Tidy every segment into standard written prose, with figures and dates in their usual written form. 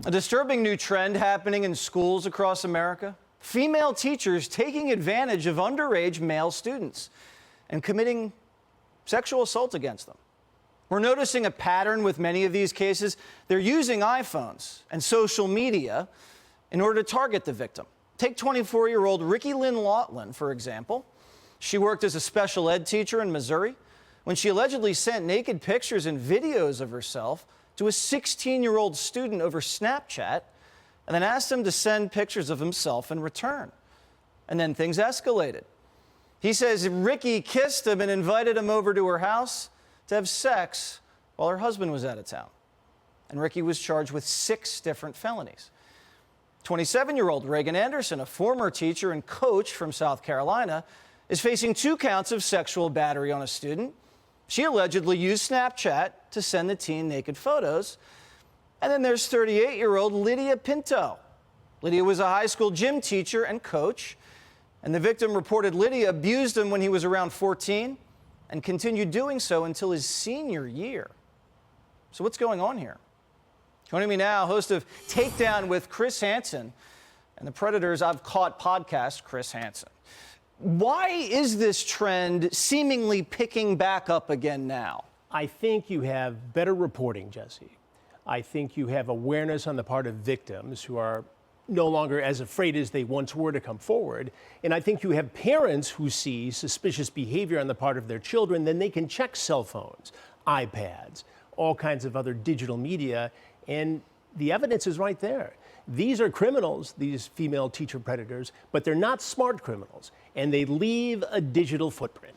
A disturbing new trend happening in schools across America. Female teachers taking advantage of underage male students and committing sexual assault against them. We're noticing a pattern with many of these cases. They're using iPhones and social media in order to target the victim. Take 24-year-old Ricky Lynn Laughlin, for example. She worked as a special ed teacher in Missouri when she allegedly sent naked pictures and videos of herself to a 16-year-old student over Snapchat and then asked him to send pictures of himself in return. And then things escalated. He says Ricky kissed him and invited him over to her house to have sex while her husband was out of town. And Ricky was charged with 6 different felonies. 27-year-old Reagan Anderson, a former teacher and coach from South Carolina, is facing 2 counts of sexual battery on a student. She allegedly used Snapchat to send the teen naked photos. And then there's 38-year-old Lydia Pinto. Lydia was a high school gym teacher and coach, and the victim reported Lydia abused him when he was around 14 and continued doing so until his senior year. So what's going on here? Joining me now, host of Takedown with Chris Hansen and the Predators I've Caught podcast, Chris Hansen. Why is this trend seemingly picking back up again now? I think you have better reporting, Jesse. I think you have awareness on the part of victims who are no longer as afraid as they once were to come forward. And I think you have parents who see suspicious behavior on the part of their children, then they can check cell phones, iPads, all kinds of other digital media, and the evidence is right there. These are criminals, these female teacher predators, but they're not smart criminals, and they leave a digital footprint.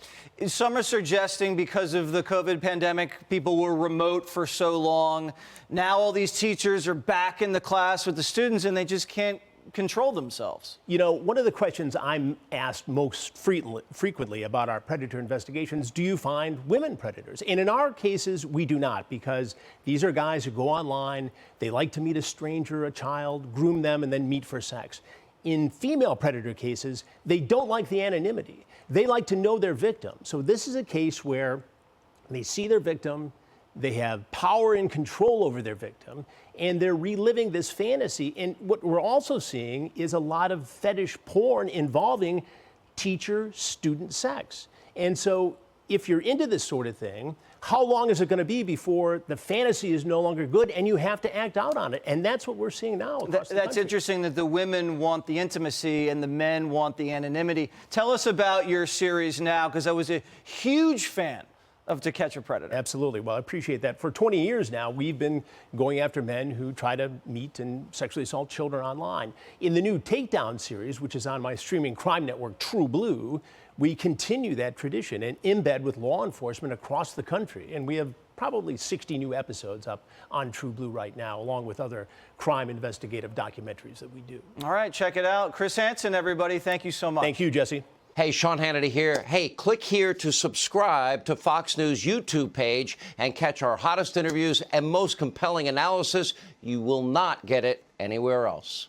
Some are suggesting because of the COVID pandemic, people were remote for so long. Now all these teachers are back in the class with the students, and they just can't control themselves. You know, one of the questions I'm asked most frequently about our predator investigations, do you find women predators? And in our cases, we do not, because these are guys who go online, they like to meet a stranger, a child, groom them, and then meet for sex. In female predator cases, they don't like the anonymity. They like to know their victim. So this is a case where they see their victim, they have power and control over their victim, and they're reliving this fantasy. And what we're also seeing is a lot of fetish porn involving teacher-student sex. And so if you're into this sort of thing, how long is it going to be before the fantasy is no longer good and you have to act out on it? And that's what we're seeing now across the That's country. interesting that the women want the intimacy and the men want the anonymity. Tell us about your series now, because I was a huge fan of To Catch a Predator. Absolutely. Well, I appreciate that. For 20 years now, we've been going after men who try to meet and sexually assault children online. In the new Takedown series, which is on my streaming crime network, True Blue, we continue that tradition and embed with law enforcement across the country. And we have probably 60 new episodes up on True Blue right now, along with other crime investigative documentaries that we do. All right, check it out. Chris Hansen, everybody, thank you so much. Thank you, Jesse. Hey, Sean Hannity here. Hey, click here to subscribe to Fox News YouTube page and catch our hottest interviews and most compelling analysis. You will not get it anywhere else.